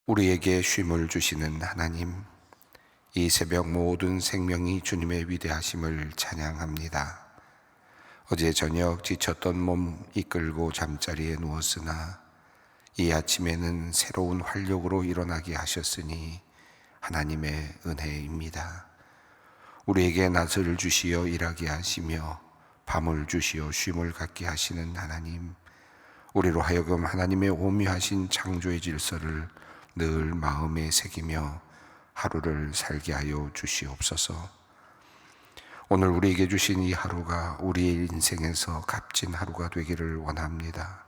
우리에게 쉼을 주시는 하나님, 이 새벽 모든 생명이 주님의 위대하심을 찬양합니다. 어제 저녁 지쳤던 몸 이끌고 잠자리에 누웠으나 이 아침에는 새로운 활력으로 일어나게 하셨으니 하나님의 은혜입니다. 우리에게 낮을 주시어 일하게 하시며 밤을 주시어 쉼을 갖게 하시는 하나님, 우리로 하여금 하나님의 오묘하신 창조의 질서를 늘 마음에 새기며 하루를 살게 하여 주시옵소서. 오늘 우리에게 주신 이 하루가 우리의 인생에서 값진 하루가 되기를 원합니다.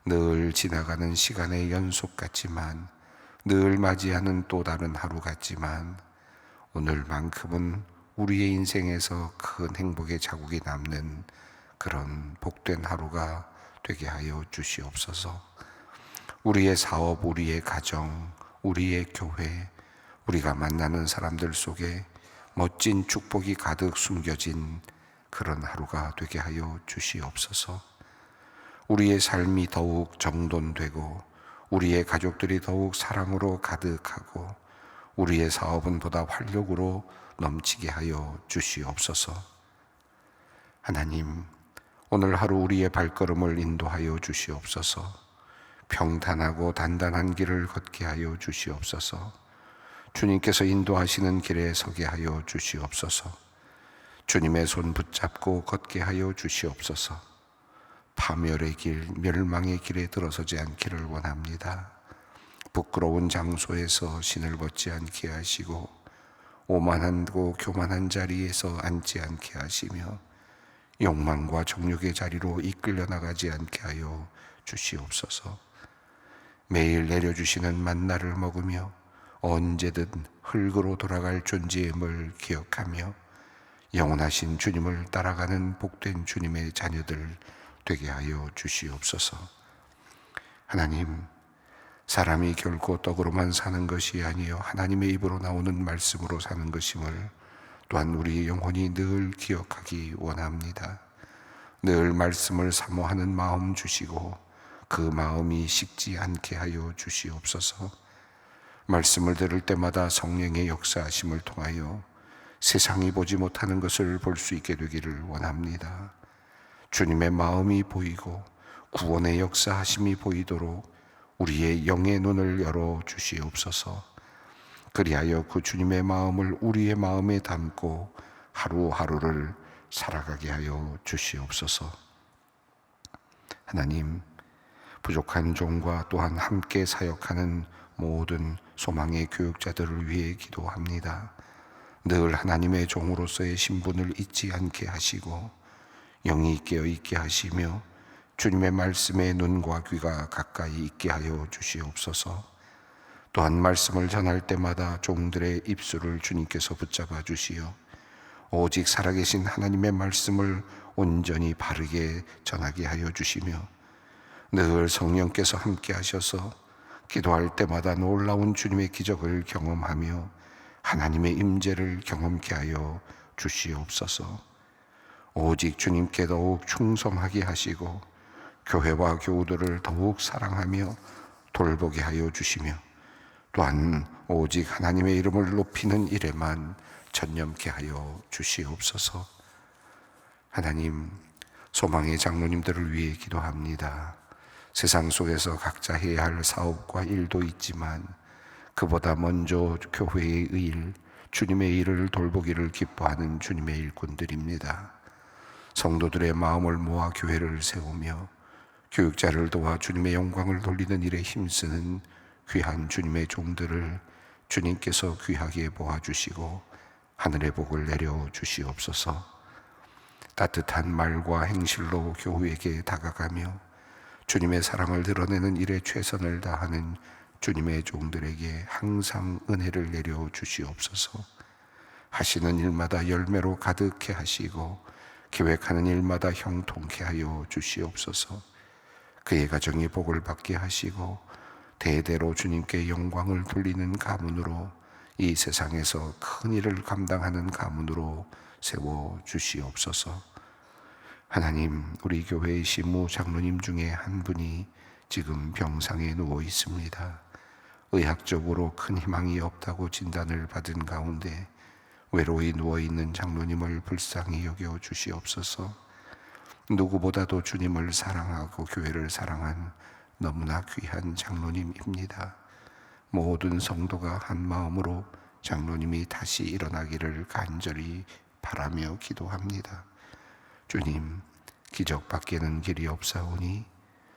늘 지나가는 시간의 연속 같지만, 늘 맞이하는 또 다른 하루 같지만, 오늘만큼은 우리의 인생에서 큰 행복의 자국이 남는 그런 복된 하루가 되게 하여 주시옵소서. 우리의 사업, 우리의 가정, 우리의 교회, 우리가 만나는 사람들 속에 멋진 축복이 가득 숨겨진 그런 하루가 되게 하여 주시옵소서. 우리의 삶이 더욱 정돈되고 우리의 가족들이 더욱 사랑으로 가득하고 우리의 사업은 보다 활력으로 넘치게 하여 주시옵소서. 하나님, 오늘 하루 우리의 발걸음을 인도하여 주시옵소서. 평탄하고 단단한 길을 걷게 하여 주시옵소서. 주님께서 인도하시는 길에 서게 하여 주시옵소서. 주님의 손 붙잡고 걷게 하여 주시옵소서. 파멸의 길, 멸망의 길에 들어서지 않기를 원합니다. 부끄러운 장소에서 신을 벗지 않게 하시고 오만하고 교만한 자리에서 앉지 않게 하시며 욕망과 정욕의 자리로 이끌려 나가지 않게 하여 주시옵소서. 매일 내려주시는 만나를 먹으며 언제든 흙으로 돌아갈 존재임을 기억하며 영원하신 주님을 따라가는 복된 주님의 자녀들 되게 하여 주시옵소서. 하나님, 사람이 결코 떡으로만 사는 것이 아니요 하나님의 입으로 나오는 말씀으로 사는 것임을 또한 우리 영혼이 늘 기억하기 원합니다. 늘 말씀을 사모하는 마음 주시고 그 마음이 식지 않게 하여 주시옵소서. 말씀을 들을 때마다 성령의 역사하심을 통하여 세상이 보지 못하는 것을 볼 수 있게 되기를 원합니다. 주님의 마음이 보이고 구원의 역사하심이 보이도록 우리의 영의 눈을 열어 주시옵소서. 그리하여 그 주님의 마음을 우리의 마음에 담고 하루하루를 살아가게 하여 주시옵소서. 하나님, 부족한 종과 또한 함께 사역하는 모든 소망의 교육자들을 위해 기도합니다. 늘 하나님의 종으로서의 신분을 잊지 않게 하시고 영이 깨어 있게 하시며 주님의 말씀에 눈과 귀가 가까이 있게 하여 주시옵소서. 또한 말씀을 전할 때마다 종들의 입술을 주님께서 붙잡아 주시어 오직 살아계신 하나님의 말씀을 온전히 바르게 전하게 하여 주시며 늘 성령께서 함께 하셔서 기도할 때마다 놀라운 주님의 기적을 경험하며 하나님의 임재를 경험케 하여 주시옵소서. 오직 주님께 더욱 충성하게 하시고 교회와 교우들을 더욱 사랑하며 돌보게 하여 주시며 또한 오직 하나님의 이름을 높이는 일에만 전념케 하여 주시옵소서. 하나님, 소망의 장로님들을 위해 기도합니다. 세상 속에서 각자 해야 할 사업과 일도 있지만 그보다 먼저 교회의 일, 주님의 일을 돌보기를 기뻐하는 주님의 일꾼들입니다. 성도들의 마음을 모아 교회를 세우며 교육자를 도와 주님의 영광을 돌리는 일에 힘쓰는 귀한 주님의 종들을 주님께서 귀하게 보아주시고 하늘의 복을 내려 주시옵소서. 따뜻한 말과 행실로 교회에게 다가가며 주님의 사랑을 드러내는 일에 최선을 다하는 주님의 종들에게 항상 은혜를 내려 주시옵소서. 하시는 일마다 열매로 가득해 하시고 계획하는 일마다 형통케 하여 주시옵소서. 그의 가정이 복을 받게 하시고 대대로 주님께 영광을 돌리는 가문으로 이 세상에서 큰 일을 감당하는 가문으로 세워 주시옵소서. 하나님, 우리 교회의 시무 장로님 중에 한 분이 지금 병상에 누워 있습니다. 의학적으로 큰 희망이 없다고 진단을 받은 가운데 외로이 누워있는 장로님을 불쌍히 여겨 주시옵소서. 누구보다도 주님을 사랑하고 교회를 사랑한 너무나 귀한 장로님입니다. 모든 성도가 한 마음으로 장로님이 다시 일어나기를 간절히 바라며 기도합니다. 주님, 기적밖에는 길이 없사오니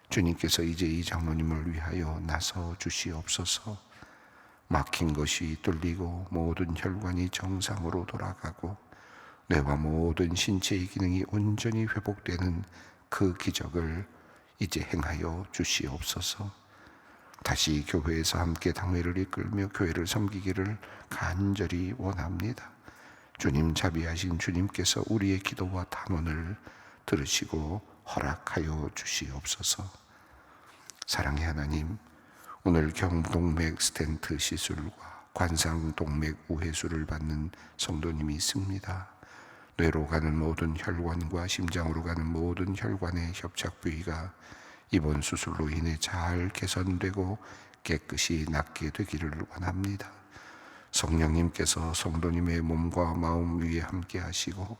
주님께서 이제 이 장로님을 위하여 나서 주시옵소서. 막힌 것이 뚫리고 모든 혈관이 정상으로 돌아가고 뇌와 모든 신체의 기능이 온전히 회복되는 그 기적을 이제 행하여 주시옵소서. 다시 교회에서 함께 당회를 이끌며 교회를 섬기기를 간절히 원합니다. 주님, 자비하신 주님께서 우리의 기도와 탄원을 들으시고 허락하여 주시옵소서. 사랑의 하나님, 오늘 경동맥 스텐트 시술과 관상동맥 우회수를 받는 성도님이 있습니다. 뇌로 가는 모든 혈관과 심장으로 가는 모든 혈관의 협착 부위가 이번 수술로 인해 잘 개선되고 깨끗이 낫게 되기를 원합니다. 성령님께서 성도님의 몸과 마음 위에 함께 하시고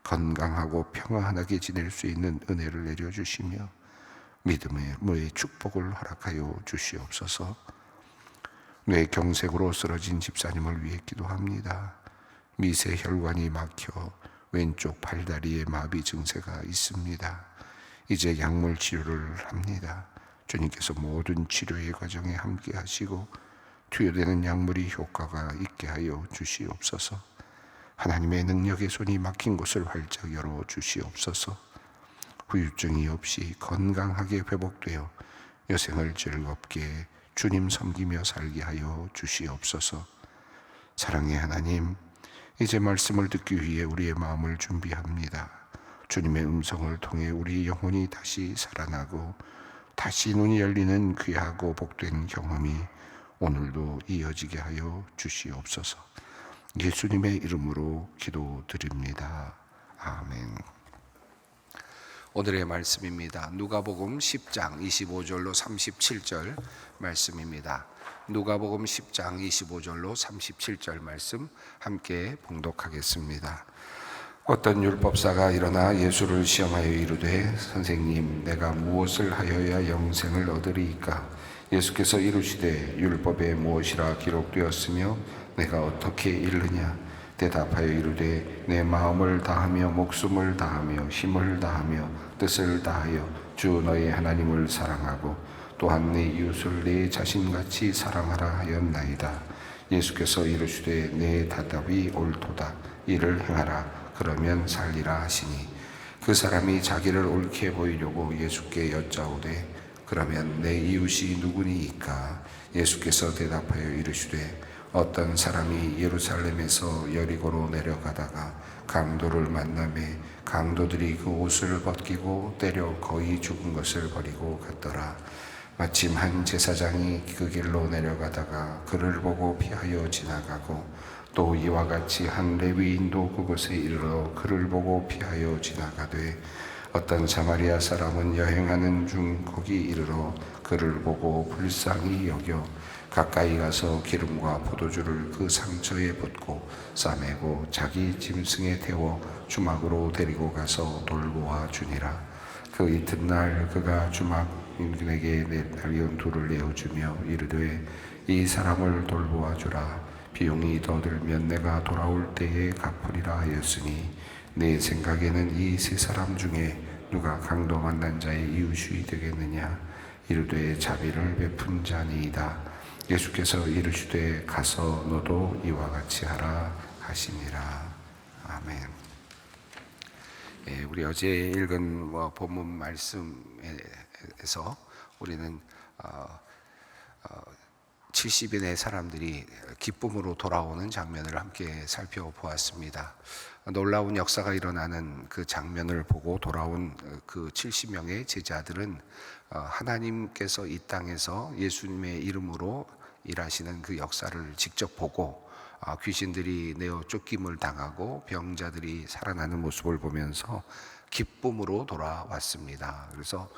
건강하고 평안하게 지낼 수 있는 은혜를 내려주시며 믿음의 축복을 허락하여 주시옵소서. 뇌경색으로 쓰러진 집사님을 위해 기도합니다. 미세혈관이 막혀 왼쪽 팔다리에 마비 증세가 있습니다. 이제 약물 치료를 합니다. 주님께서 모든 치료의 과정에 함께 하시고 투여되는 약물이 효과가 있게 하여 주시옵소서. 하나님의 능력의 손이 막힌 곳을 활짝 열어 주시옵소서. 후유증이 없이 건강하게 회복되어 여생을 즐겁게 주님 섬기며 살게 하여 주시옵소서. 사랑의 하나님, 이제 말씀을 듣기 위해 우리의 마음을 준비합니다. 주님의 음성을 통해 우리 영혼이 다시 살아나고 다시 눈이 열리는 귀하고 복된 경험이 오늘도 이어지게 하여 주시옵소서. 예수님의 이름으로 기도드립니다. 아멘. 오늘의 말씀입니다. 누가복음 10장 25절로 37절 말씀입니다. 누가복음 10장 25절로 37절 말씀 함께 봉독하겠습니다. 어떤 율법사가 일어나 예수를 시험하여 이르되 선생님, 내가 무엇을 하여야 영생을 얻으리이까? 예수께서 이르시되 율법에 무엇이라 기록되었으며 내가 어떻게 읽느냐? 대답하여 이르되 내 마음을 다하며 목숨을 다하며 힘을 다하며 뜻을 다하여 주 너의 하나님을 사랑하고 또한 내 이웃을 내 자신같이 사랑하라 하였나이다. 예수께서 이르시되 내 대답이 옳도다. 이를 행하라. 그러면 살리라 하시니 그 사람이 자기를 옳게 보이려고 예수께 여짜오되 그러면 내 이웃이 누구니이까? 예수께서 대답하여 이르시되 어떤 사람이 예루살렘에서 여리고로 내려가다가 강도를 만나매 강도들이 그 옷을 벗기고 때려 거의 죽은 것을 버리고 갔더라. 마침 한 제사장이 그 길로 내려가다가 그를 보고 피하여 지나가고 또 이와 같이 한 레위인도 그곳에 이르러 그를 보고 피하여 지나가되 어떤 사마리아 사람은 여행하는 중 거기 이르러 그를 보고 불쌍히 여겨 가까이 가서 기름과 포도주를 그 상처에 붓고 싸매고 자기 짐승에 태워 주막으로 데리고 가서 돌보아 주니라. 그 이튿날 그가 주막인에게 날리온 돌을 내어주며 이르되 이 사람을 돌보아 주라. 비용이 더 들면 내가 돌아올 때에 갚으리라 하였으니 내 생각에는 이 세 사람 중에 누가 강도 만난 자의 이웃이 되겠느냐? 이르되 자비를 베푼 자니이다. 예수께서 이르시되 가서 너도 이와 같이 하라 하시니라. 아멘. 우리 어제 읽은 본문 말씀에서 우리는 70인의 사람들이 기쁨으로 돌아오는 장면을 함께 살펴보았습니다. 놀라운 역사가 일어나는 그 장면을 보고 돌아온 그 70명의 제자들은 하나님께서 이 땅에서 예수님의 이름으로 일하시는 그 역사를 직접 보고 귀신들이 내어 쫓김을 당하고 병자들이 살아나는 모습을 보면서 기쁨으로 돌아왔습니다. 그래서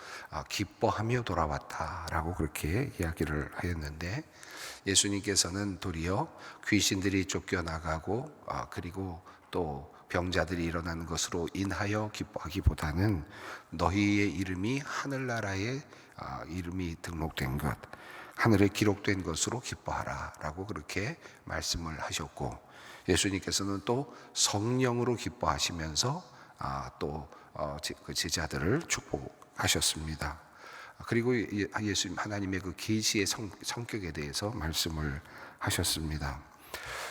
기뻐하며 돌아왔다라고 그렇게 이야기를 하였는데, 예수님께서는 도리어 귀신들이 쫓겨나가고 그리고 또 병자들이 일어나는 것으로 인하여 기뻐하기보다는 너희의 이름이 하늘나라에 이름이 등록된 것, 하늘에 기록된 것으로 기뻐하라 라고 그렇게 말씀을 하셨고, 예수님께서는 또 성령으로 기뻐하시면서 또 그 제자들을 축복하셨습니다. 그리고 예수님 하나님의 그 계시의 성격에 대해서 말씀을 하셨습니다.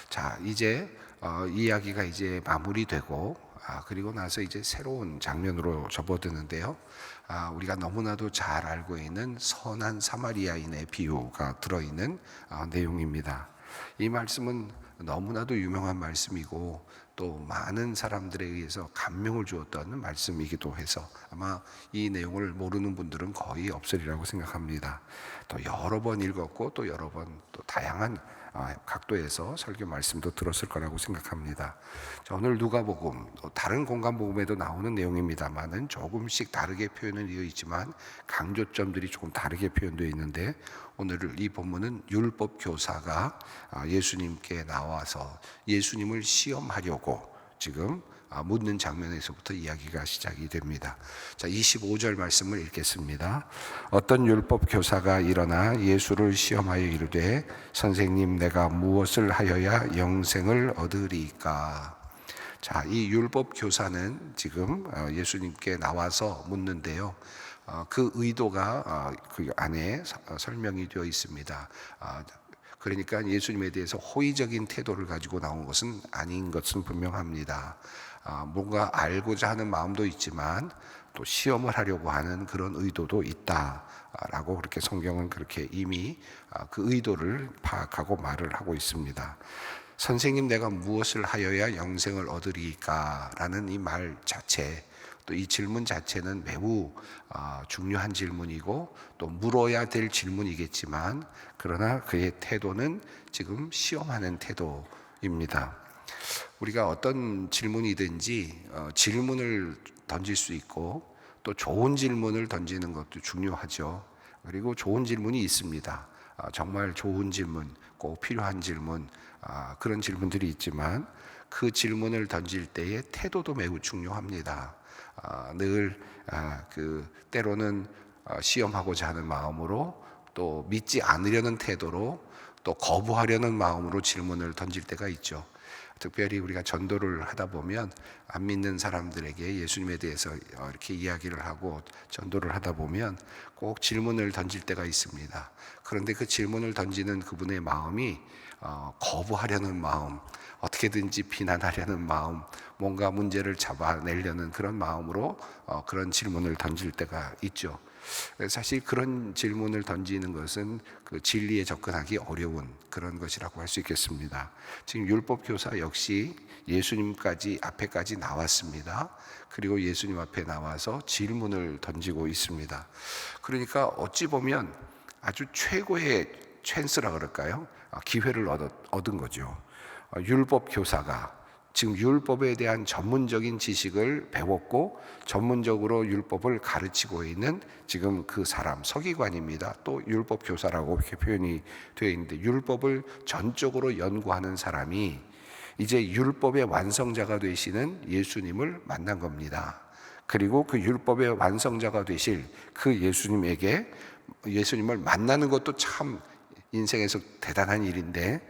자, 이제 이야기가 이제 마무리되고 그리고 나서 이제 새로운 장면으로 접어드는데요. 우리가 너무나도 잘 알고 있는 선한 사마리아인의 비유가 들어있는 내용입니다. 이 말씀은 너무나도 유명한 말씀이고 또 많은 사람들에 의해서 감명을 주었던 말씀이기도 해서 아마 이 내용을 모르는 분들은 거의 없으리라고 생각합니다. 또 여러 번 읽었고 또 여러 번 또 다양한 각도에서 설교 말씀도 들었을 거라고 생각합니다. 자, 오늘 누가복음, 다른 공간복음에도 나오는 내용입니다만은 조금씩 다르게 표현은 되어 있지만 강조점들이 조금 다르게 표현되어 있는데, 오늘 이 본문은 율법 교사가 예수님께 나와서 예수님을 시험하려고 지금 묻는 장면에서부터 이야기가 시작이 됩니다. 자, 25절 말씀을 읽겠습니다. 어떤 율법 교사가 일어나 예수를 시험하여 이르되 선생님, 내가 무엇을 하여야 영생을 얻으리까? 자, 이 율법 교사는 지금 예수님께 나와서 묻는데요. 그 의도가 그 안에 설명이 되어 있습니다. 그러니까 예수님에 대해서 호의적인 태도를 가지고 나온 것은 아닌 것은 분명합니다. 뭔가 알고자 하는 마음도 있지만 또 시험을 하려고 하는 그런 의도도 있다라고 그렇게 성경은 그렇게 이미 그 의도를 파악하고 말을 하고 있습니다. 선생님, 내가 무엇을 하여야 영생을 얻으리까? 라는 이 말 자체, 또 이 질문 자체는 매우 중요한 질문이고 또 물어야 될 질문이겠지만, 그러나 그의 태도는 지금 시험하는 태도입니다. 우리가 어떤 질문이든지 질문을 던질 수 있고 또 좋은 질문을 던지는 것도 중요하죠. 그리고 좋은 질문이 있습니다. 정말 좋은 질문, 꼭 필요한 질문, 그런 질문들이 있지만 그 질문을 던질 때의 태도도 매우 중요합니다. 늘 때로는 시험하고자 하는 마음으로, 또 믿지 않으려는 태도로, 또 거부하려는 마음으로 질문을 던질 때가 있죠. 특별히 우리가 전도를 하다 보면 안 믿는 사람들에게 예수님에 대해서 이렇게 이야기를 하고 전도를 하다 보면 꼭 질문을 던질 때가 있습니다. 그런데 그 질문을 던지는 그분의 마음이 거부하려는 마음, 어떻게든지 비난하려는 마음, 뭔가 문제를 잡아내려는 그런 마음으로 그런 질문을 던질 때가 있죠. 사실 그런 질문을 던지는 것은 그 진리에 접근하기 어려운 그런 것이라고 할 수 있겠습니다. 지금 율법 교사 역시 예수님까지 앞에까지 나왔습니다. 그리고 예수님 앞에 나와서 질문을 던지고 있습니다. 그러니까 어찌 보면 아주 최고의 찬스라 그럴까요? 기회를 얻은 거죠. 율법 교사가 지금 율법에 대한 전문적인 지식을 배웠고 전문적으로 율법을 가르치고 있는 지금 그 사람, 서기관입니다. 또 율법 교사라고 이렇게 표현이 되어 있는데, 율법을 전적으로 연구하는 사람이 이제 율법의 완성자가 되시는 예수님을 만난 겁니다. 그리고 그 율법의 완성자가 되실 그 예수님을 만나는 것도 참 인생에서 대단한 일인데,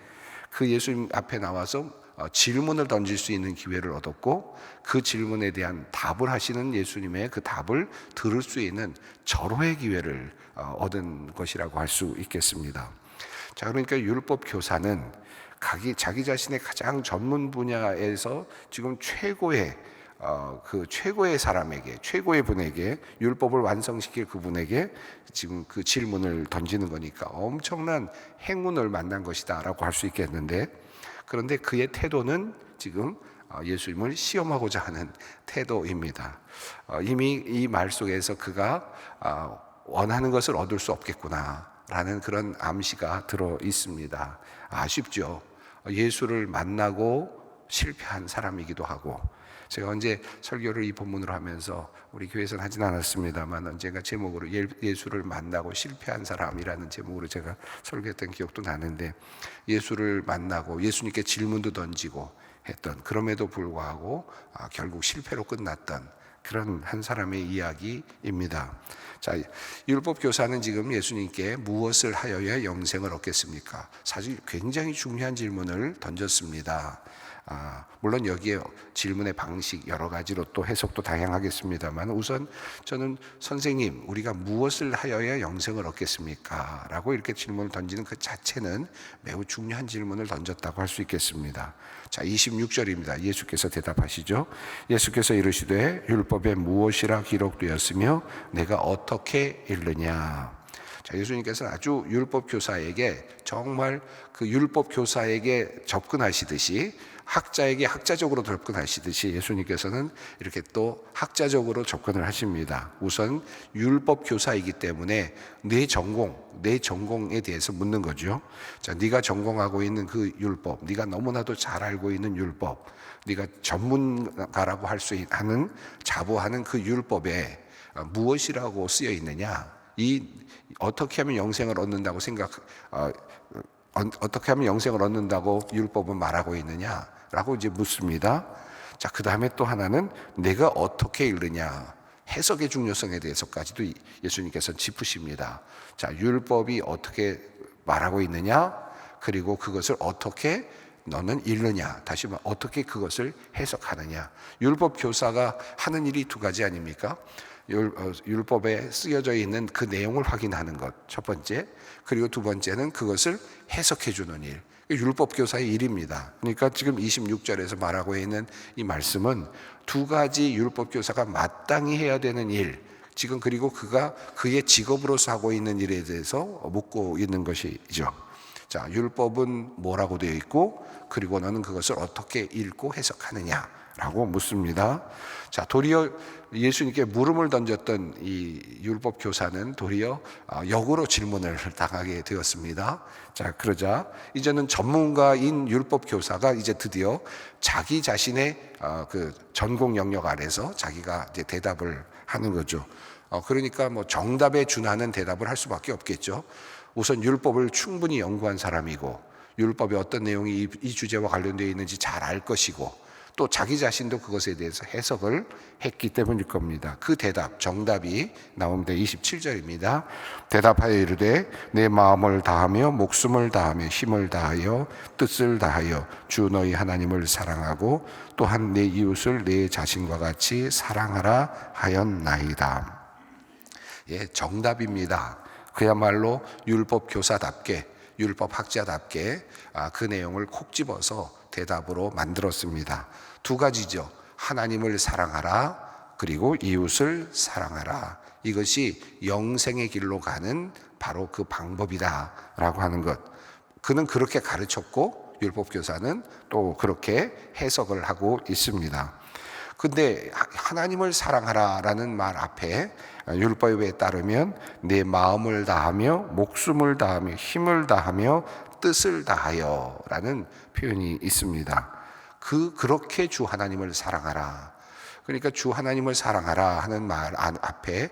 그 예수님 앞에 나와서 질문을 던질 수 있는 기회를 얻었고, 그 질문에 대한 답을 하시는 예수님의 그 답을 들을 수 있는 절호의 기회를 얻은 것이라고 할 수 있겠습니다. 자, 그러니까 율법 교사는 자기 자신의 가장 전문 분야에서 지금 최고의 사람에게, 최고의 분에게, 율법을 완성시킬 그분에게 지금 그 질문을 던지는 거니까 엄청난 행운을 만난 것이다라고 할 수 있겠는데, 그런데 그의 태도는 지금 예수님을 시험하고자 하는 태도입니다. 이미 이 말 속에서 그가 원하는 것을 얻을 수 없겠구나라는 그런 암시가 들어 있습니다. 아쉽죠. 예수를 만나고 실패한 사람이기도 하고, 제가 언제 설교를 이 본문으로 하면서 우리 교회에서는 하진 않았습니다만 언젠가 제목으로 예수를 만나고 실패한 사람이라는 제목으로 제가 설교했던 기억도 나는데, 예수를 만나고 예수님께 질문도 던지고 했던, 그럼에도 불구하고 결국 실패로 끝났던 그런 한 사람의 이야기입니다. 자, 율법 교사는 지금 예수님께 무엇을 하여야 영생을 얻겠습니까? 사실 굉장히 중요한 질문을 던졌습니다. 물론 여기에 질문의 방식 여러 가지로 또 해석도 다양하겠습니다만, 우선 저는 선생님, 우리가 무엇을 하여야 영생을 얻겠습니까? 라고 이렇게 질문을 던지는 그 자체는 매우 중요한 질문을 던졌다고 할 수 있겠습니다. 자, 26절입니다. 예수께서 대답하시죠. 예수께서 이르시되 율법에 무엇이라 기록되었으며 내가 어떻게 읽느냐. 자, 예수님께서는 아주 율법 교사에게, 정말 그 율법 교사에게 접근하시듯이, 학자에게 학자적으로 접근하시듯이 예수님께서는 이렇게 또 학자적으로 접근을 하십니다. 우선 율법 교사이기 때문에 내 전공에 대해서 묻는 거죠. 자, 네가 전공하고 있는 그 율법, 네가 너무나도 잘 알고 있는 율법, 네가 전문가라고 할 수 있는 자부하는 그 율법에 무엇이라고 쓰여 있느냐? 어떻게 하면 영생을 얻는다고 어떻게 하면 영생을 얻는다고 율법은 말하고 있느냐라고 이제 묻습니다. 자, 그 다음에 또 하나는 내가 어떻게 읽느냐, 해석의 중요성에 대해서까지도 예수님께서 짚으십니다. 자, 율법이 어떻게 말하고 있느냐, 그리고 그것을 어떻게 너는 읽느냐, 다시 말해 어떻게 그것을 해석하느냐. 율법 교사가 하는 일이 두 가지 아닙니까? 율법에 쓰여져 있는 그 내용을 확인하는 것, 첫 번째. 그리고 두 번째는 그것을 해석해 주는 일. 율법 교사의 일입니다. 그러니까 지금 26절에서 말하고 있는 이 말씀은 두 가지 율법 교사가 마땅히 해야 되는 일, 지금 그리고 그가 그의 직업으로서 하고 있는 일에 대해서 묻고 있는 것이죠. 자, 율법은 뭐라고 되어 있고, 그리고 너는 그것을 어떻게 읽고 해석하느냐라고 묻습니다. 자, 도리어 예수님께 물음을 던졌던 이 율법 교사는 도리어 역으로 질문을 당하게 되었습니다. 자, 그러자 이제는 전문가인 율법 교사가 이제 드디어 자기 자신의 그 전공 영역 안에서 자기가 이제 대답을 하는 거죠. 그러니까 뭐 정답에 준하는 대답을 할 수밖에 없겠죠. 우선 율법을 충분히 연구한 사람이고, 율법의 어떤 내용이 이 주제와 관련되어 있는지 잘 알 것이고, 또 자기 자신도 그것에 대해서 해석을 했기 때문일 겁니다. 그 대답, 정답이 나옵니다. 27절입니다. 대답하여 이르되 내 마음을 다하며 목숨을 다하며 힘을 다하여 뜻을 다하여 주 너희 하나님을 사랑하고 또한 내 이웃을 내 자신과 같이 사랑하라 하였나이다. 예, 정답입니다. 그야말로 율법 교사답게, 율법 학자답게 그 내용을 콕 집어서 대답으로 만들었습니다. 두 가지죠. 하나님을 사랑하라, 그리고 이웃을 사랑하라. 이것이 영생의 길로 가는 바로 그 방법이다라고 하는 것. 그는 그렇게 가르쳤고, 율법 교사는 또 그렇게 해석을 하고 있습니다. 근데 하나님을 사랑하라라는 말 앞에 율법에 따르면 내 마음을 다하며 목숨을 다하며 힘을 다하며 뜻을 다하여 라는 표현이 있습니다. 그렇게 주 하나님을 사랑하라. 그러니까 주 하나님을 사랑하라 하는 말 앞에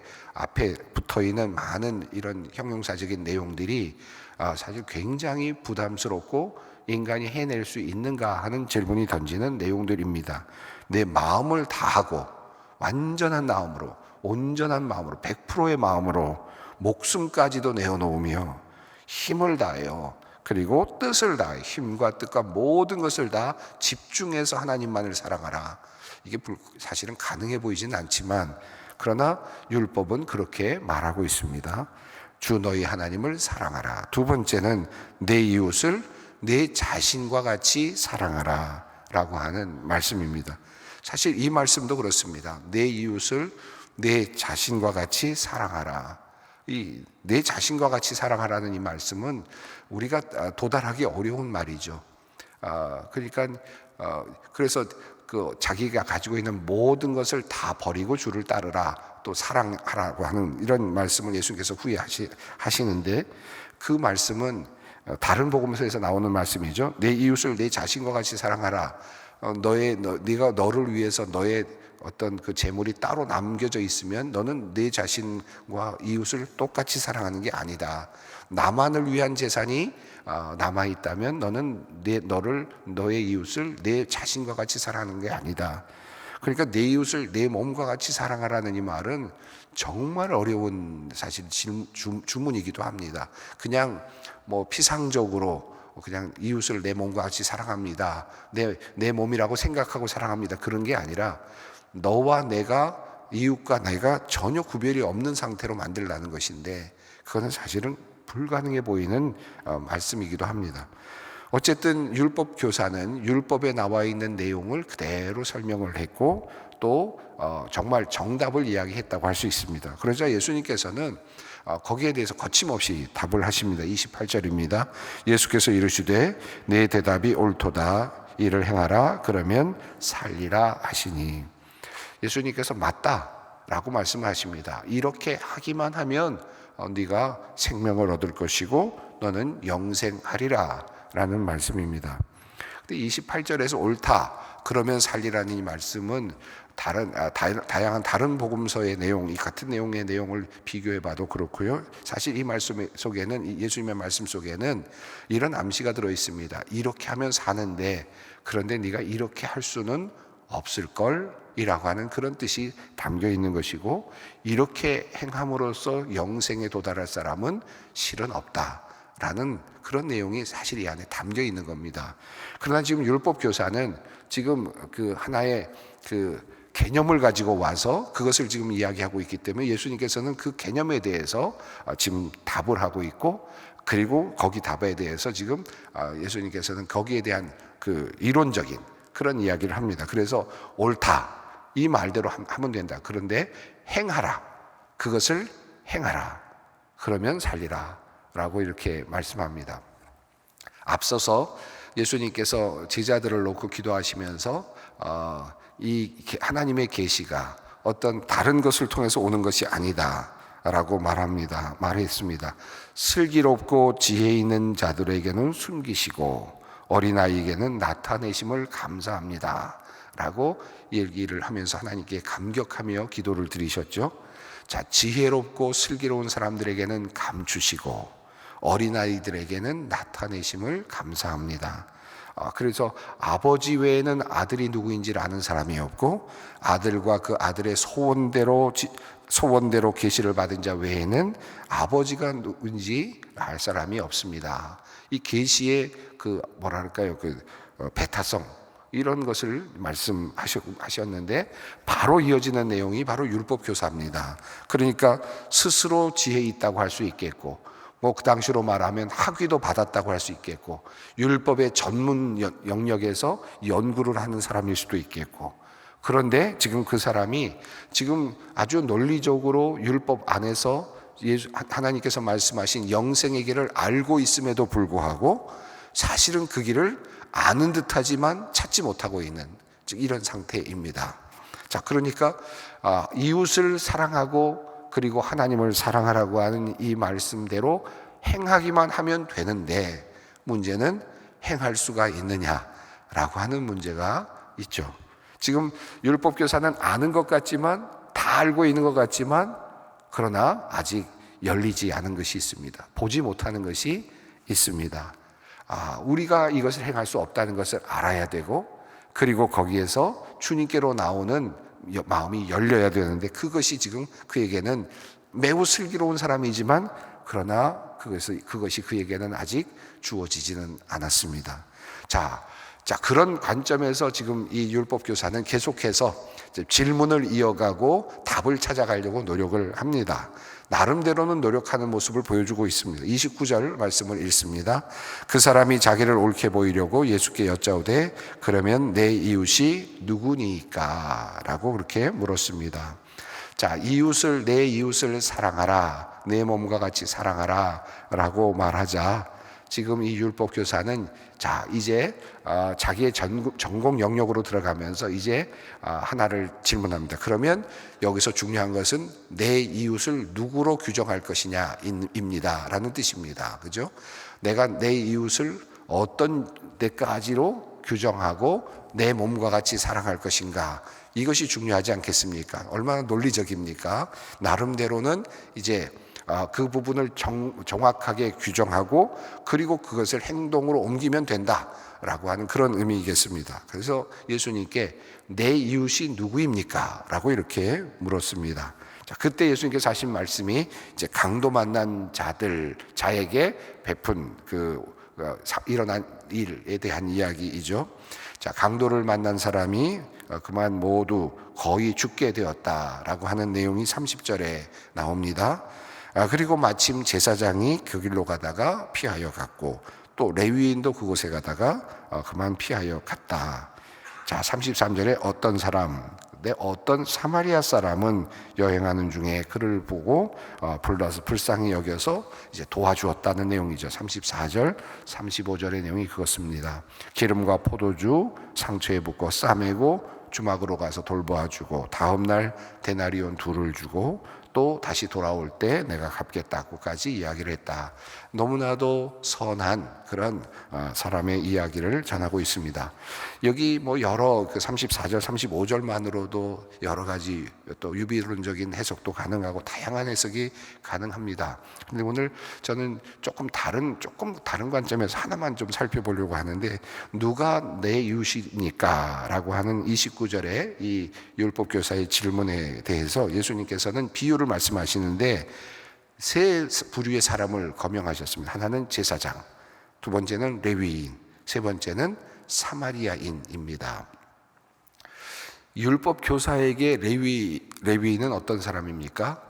붙어 있는 많은 이런 형용사적인 내용들이 사실 굉장히 부담스럽고 인간이 해낼 수 있는가 하는 질문이 던지는 내용들입니다. 내 마음을 다하고 완전한 마음으로, 온전한 마음으로, 100%의 마음으로 목숨까지도 내어놓으며 힘을 다하여, 그리고 뜻을 다하여, 힘과 뜻과 모든 것을 다 집중해서 하나님만을 사랑하라. 이게 사실은 가능해 보이진 않지만, 그러나 율법은 그렇게 말하고 있습니다. 주 너희 하나님을 사랑하라. 두 번째는 내 이웃을 내 자신과 같이 사랑하라 라고 하는 말씀입니다. 사실 이 말씀도 그렇습니다. 내 이웃을 내 자신과 같이 사랑하라. 이 내 자신과 같이 사랑하라는 이 말씀은 우리가 도달하기 어려운 말이죠. 그러니까 그래서 자기가 가지고 있는 모든 것을 다 버리고 주를 따르라, 또 사랑하라고 하는 이런 말씀을 예수님께서 하시는데, 그 말씀은 다른 복음서에서 나오는 말씀이죠. 내 이웃을 내 자신과 같이 사랑하라. 네가 너를 위해서 너의 어떤 그 재물이 따로 남겨져 있으면 너는 내 자신과 이웃을 똑같이 사랑하는 게 아니다. 나만을 위한 재산이 남아 있다면 너는 너의 이웃을 내 자신과 같이 사랑하는 게 아니다. 그러니까 내 이웃을 내 몸과 같이 사랑하라는 이 말은 정말 어려운 사실 주문이기도 합니다. 그냥 뭐 피상적으로 그냥 이웃을 내 몸과 같이 사랑합니다. 내 몸이라고 생각하고 사랑합니다. 그런 게 아니라 너와 내가, 이웃과 내가 전혀 구별이 없는 상태로 만들라는 것인데, 그거는 사실은 불가능해 보이는 말씀이기도 합니다. 어쨌든 율법 교사는 율법에 나와 있는 내용을 그대로 설명을 했고 또 정말 정답을 이야기했다고 할 수 있습니다. 그러자 예수님께서는 거기에 대해서 거침없이 답을 하십니다. 28절입니다. 예수께서 이르시되 내 대답이 옳도다. 이를 행하라. 그러면 살리라 하시니. 예수님께서 맞다라고 말씀하십니다. 이렇게 하기만 하면 네가 생명을 얻을 것이고 너는 영생하리라 라는 말씀입니다. 근데 28절에서 옳다 그러면 살리라는 이 말씀은 다양한 다른 복음서의 내용, 이 같은 내용의 내용을 비교해 봐도 그렇고요. 사실 이 말씀 속에는, 예수님의 말씀 속에는 이런 암시가 들어 있습니다. 이렇게 하면 사는데, 그런데 네가 이렇게 할 수는 없을 걸 이라고 하는 그런 뜻이 담겨 있는 것이고, 이렇게 행함으로써 영생에 도달할 사람은 실은 없다라는 그런 내용이 사실 이 안에 담겨 있는 겁니다. 그러나 지금 율법 교사는 지금 그 하나의 그 개념을 가지고 와서 그것을 지금 이야기하고 있기 때문에 예수님께서는 그 개념에 대해서 지금 답을 하고 있고, 그리고 거기 답에 대해서 지금 예수님께서는 거기에 대한 그 이론적인 그런 이야기를 합니다. 그래서 옳다 이 말대로 하면 된다. 그런데 행하라, 그것을 행하라. 그러면 살리라 라고 이렇게 말씀합니다. 앞서서 예수님께서 제자들을 놓고 기도하시면서 이 하나님의 계시가 어떤 다른 것을 통해서 오는 것이 아니다 라고 말했습니다. 슬기롭고 지혜 있는 자들에게는 숨기시고 어린아이에게는 나타내심을 감사합니다 라고 얘기를 하면서 하나님께 감격하며 기도를 드리셨죠. 자, 지혜롭고 슬기로운 사람들에게는 감추시고 어린아이들에게는 나타내심을 감사합니다. 그래서 아버지 외에는 아들이 누구인지를 아는 사람이 없고, 아들과 그 아들의 소원대로 계시를 받은 자 외에는 아버지가 누군지 알 사람이 없습니다. 이 계시의 그 배타성, 이런 것을 말씀하셨는데 바로 이어지는 내용이 바로 율법 교사입니다. 그러니까 스스로 지혜 있다고 할 수 있겠고, 그 당시로 말하면 학위도 받았다고 할 수 있겠고, 율법의 전문 영역에서 연구를 하는 사람일 수도 있겠고, 그런데 지금 그 사람이 지금 아주 논리적으로 율법 안에서 하나님께서 말씀하신 영생의 길을 알고 있음에도 불구하고 사실은 그 길을 아는 듯하지만 찾지 못하고 있는 이런 상태입니다. 자, 그러니까 이웃을 사랑하고 그리고 하나님을 사랑하라고 하는 이 말씀대로 행하기만 하면 되는데, 문제는 행할 수가 있느냐라고 하는 문제가 있죠. 지금 율법교사는 아는 것 같지만, 다 알고 있는 것 같지만, 그러나 아직 열리지 않은 것이 있습니다. 보지 못하는 것이 있습니다. 우리가 이것을 행할 수 없다는 것을 알아야 되고, 그리고 거기에서 주님께로 나오는 마음이 열려야 되는데, 그것이 지금 그에게는 매우 슬기로운 사람이지만 그러나 그것이 그에게는 아직 주어지지는 않았습니다. 자, 그런 관점에서 지금 이 율법 교사는 계속해서 질문을 이어가고 답을 찾아가려고 노력을 합니다. 나름대로는 노력하는 모습을 보여주고 있습니다. 29절 말씀을 읽습니다. 그 사람이 자기를 옳게 보이려고 예수께 여짜오되 그러면 내 이웃이 누구니까? 라고 그렇게 물었습니다. 자, 내 이웃을 사랑하라, 내 몸과 같이 사랑하라 라고 말하자 지금 이 율법 교사는 이제 자기의 전공 영역으로 들어가면서 이제 하나를 질문합니다. 그러면 여기서 중요한 것은 내 이웃을 누구로 규정할 것이냐입니다 라는 뜻입니다. 그죠? 내가 내 이웃을 어떤 데까지로 규정하고 내 몸과 같이 사랑할 것인가, 이것이 중요하지 않겠습니까? 얼마나 논리적입니까? 나름대로는 이제 그 부분을 정확하게 규정하고 그리고 그것을 행동으로 옮기면 된다라고 하는 그런 의미이겠습니다. 그래서 예수님께 내 이웃이 누구입니까? 라고 이렇게 물었습니다. 자, 그때 예수님께서 하신 말씀이 이제 강도 만난 자에게 베푼 일어난 일에 대한 이야기이죠. 자, 강도를 만난 사람이 그만 모두 거의 죽게 되었다라고 하는 내용이 30절에 나옵니다. 그리고 마침 제사장이 그 길로 가다가 피하여 갔고 또 레위인도 그곳에 가다가 그만 피하여 갔다. 자, 33절에 어떤 사마리아 사람은 여행하는 중에 그를 보고 불러서 불쌍히 여겨서 이제 도와주었다는 내용이죠. 34절, 35절의 내용이 그렇습니다. 기름과 포도주 상처에 붓고 싸매고 주막으로 가서 돌보아주고 다음날 데나리온 2를 주고 또 다시 돌아올 때 내가 갚겠다고까지 이야기를 했다. 너무나도 선한 그런 사람의 이야기를 전하고 있습니다. 여기 여러 34절, 35절만으로도 여러 가지 또 유비론적인 해석도 가능하고 다양한 해석이 가능합니다. 근데 오늘 저는 조금 다른 관점에서 하나만 좀 살펴보려고 하는데, 누가 내 이웃이니까? 라고 하는 29절의 이 율법교사의 질문에 대해서 예수님께서는 비유를 말씀하시는데 세 부류의 사람을 거명하셨습니다. 하나는 제사장, 두 번째는 레위인, 세 번째는 사마리아인입니다. 율법 교사에게 레위인은 어떤 사람입니까?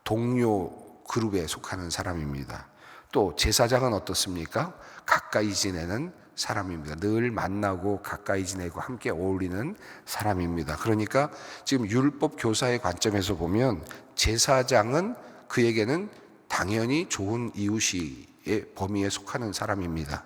동료 그룹에 속하는 사람입니다. 또 제사장은 어떻습니까? 가까이 지내는 사람입니다. 늘 만나고 가까이 지내고 함께 어울리는 사람입니다. 그러니까 지금 율법 교사의 관점에서 보면 제사장은 그에게는 당연히 좋은 이웃의 범위에 속하는 사람입니다.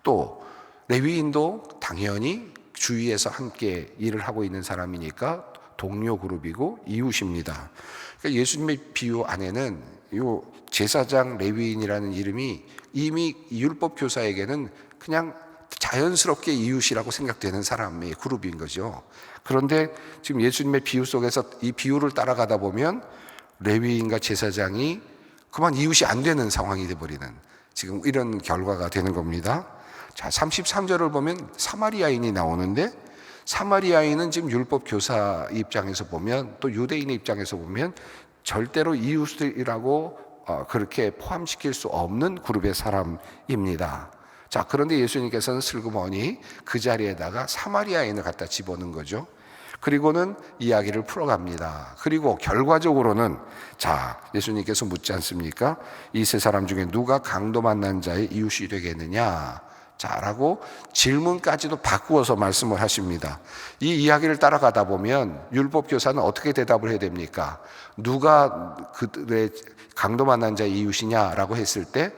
또 레위인도 당연히 주위에서 함께 일을 하고 있는 사람이니까 동료 그룹이고 이웃입니다. 그러니까 예수님의 비유 안에는 이 제사장 레위인이라는 이름이 이미 율법 교사에게는 그냥 자연스럽게 이웃이라고 생각되는 사람의 그룹인 거죠. 그런데 지금 예수님의 비유 속에서 이 비유를 따라가다 보면 레위인과 제사장이 그만 이웃이 안 되는 상황이 되어버리는 지금 이런 결과가 되는 겁니다. 자, 33절을 보면 사마리아인이 나오는데, 사마리아인은 지금 율법 교사 입장에서 보면 또 유대인의 입장에서 보면 절대로 이웃이라고 그렇게 포함시킬 수 없는 그룹의 사람입니다. 자, 그런데 예수님께서는 슬그머니 그 자리에다가 사마리아인을 갖다 집어넣은 거죠. 그리고는 이야기를 풀어갑니다. 그리고 결과적으로는 예수님께서 묻지 않습니까? 이 세 사람 중에 누가 강도 만난 자의 이웃이 되겠느냐? 라고 질문까지도 바꾸어서 말씀을 하십니다. 이 이야기를 따라가다 보면 율법교사는 어떻게 대답을 해야 됩니까? 누가 그들의 강도 만난 자의 이웃이냐라고 했을 때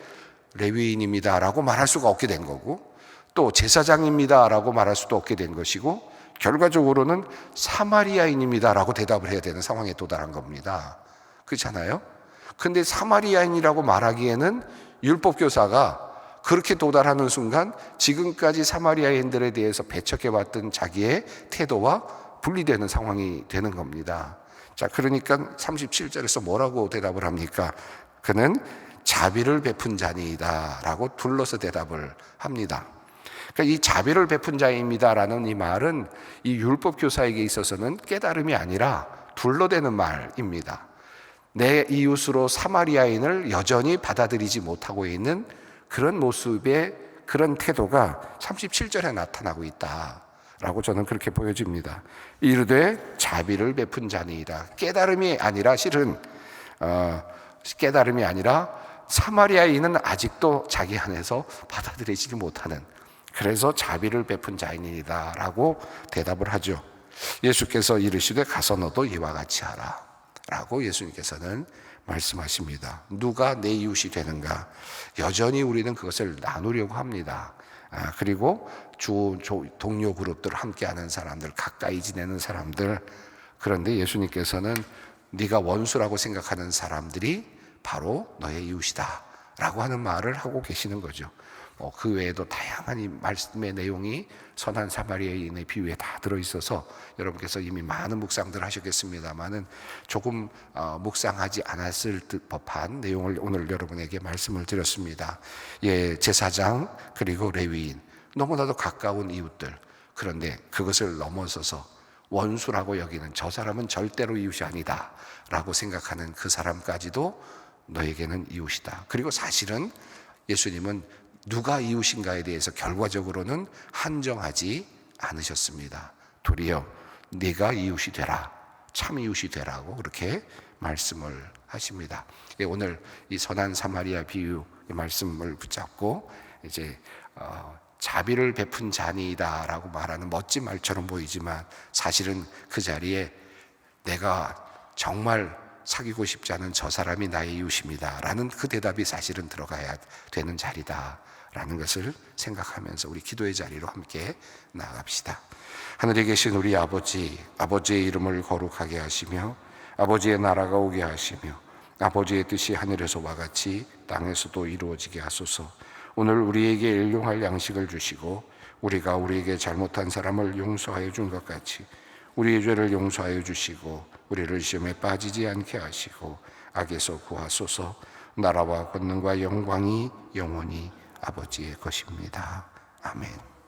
레위인입니다 라고 말할 수가 없게 된 거고, 또 제사장입니다 라고 말할 수도 없게 된 것이고, 결과적으로는 사마리아인입니다 라고 대답을 해야 되는 상황에 도달한 겁니다. 그렇잖아요? 근데 사마리아인이라고 말하기에는 율법교사가 그렇게 도달하는 순간 지금까지 사마리아인들에 대해서 배척해왔던 자기의 태도와 분리되는 상황이 되는 겁니다. 자, 그러니까 37절에서 뭐라고 대답을 합니까? 그는 자비를 베푼 자니이다 라고 둘러서 대답을 합니다. 그러니까 이 자비를 베푼 자입니다 라는 이 말은 이 율법교사에게 있어서는 깨달음이 아니라 둘러대는 말입니다. 내 이웃으로 사마리아인을 여전히 받아들이지 못하고 있는 그런 모습의 그런 태도가 37절에 나타나고 있다라고 저는 그렇게 보여집니다. 이르되 자비를 베푼 자니이다. 깨달음이 아니라 깨달음이 아니라 사마리아인은 아직도 자기 안에서 받아들이지 못하는, 그래서 자비를 베푼 자이니이다 라고 대답을 하죠. 예수께서 이르시되 가서 너도 이와 같이 하라 라고 예수님께서는 말씀하십니다. 누가 내 이웃이 되는가? 여전히 우리는 그것을 나누려고 합니다. 그리고 동료 그룹들, 함께하는 사람들, 가까이 지내는 사람들. 그런데 예수님께서는 네가 원수라고 생각하는 사람들이 바로 너의 이웃이다 라고 하는 말을 하고 계시는 거죠. 그 외에도 다양한 이 말씀의 내용이 선한 사마리아인의 비유에 다 들어있어서 여러분께서 이미 많은 묵상들 하셨겠습니다만은 조금 묵상하지 않았을 법한 내용을 오늘 여러분에게 말씀을 드렸습니다. 제사장 그리고 레위인, 너무나도 가까운 이웃들, 그런데 그것을 넘어서서 원수라고 여기는, 저 사람은 절대로 이웃이 아니다 라고 생각하는 그 사람까지도 너에게는 이웃이다. 그리고 사실은 예수님은 누가 이웃인가에 대해서 결과적으로는 한정하지 않으셨습니다. 도리어 네가 이웃이 되라, 참 이웃이 되라고 그렇게 말씀을 하십니다. 오늘 이 선한 사마리아 비유 말씀을 붙잡고 이제 자비를 베푼 자니이다라고 말하는 멋진 말처럼 보이지만 사실은 그 자리에 내가 정말 사귀고 싶지 않은 저 사람이 나의 이웃입니다 라는 그 대답이 사실은 들어가야 되는 자리다 라는 것을 생각하면서 우리 기도의 자리로 함께 나아갑시다. 하늘에 계신 우리 아버지, 아버지의 이름을 거룩하게 하시며 아버지의 나라가 오게 하시며 아버지의 뜻이 하늘에서와 같이 땅에서도 이루어지게 하소서. 오늘 우리에게 일용할 양식을 주시고 우리가 우리에게 잘못한 사람을 용서하여 준 것 같이 우리의 죄를 용서하여 주시고 우리를 시험에 빠지지 않게 하시고 악에서 구하소서. 나라와 권능과 영광이 영원히 아버지의 것입니다. 아멘.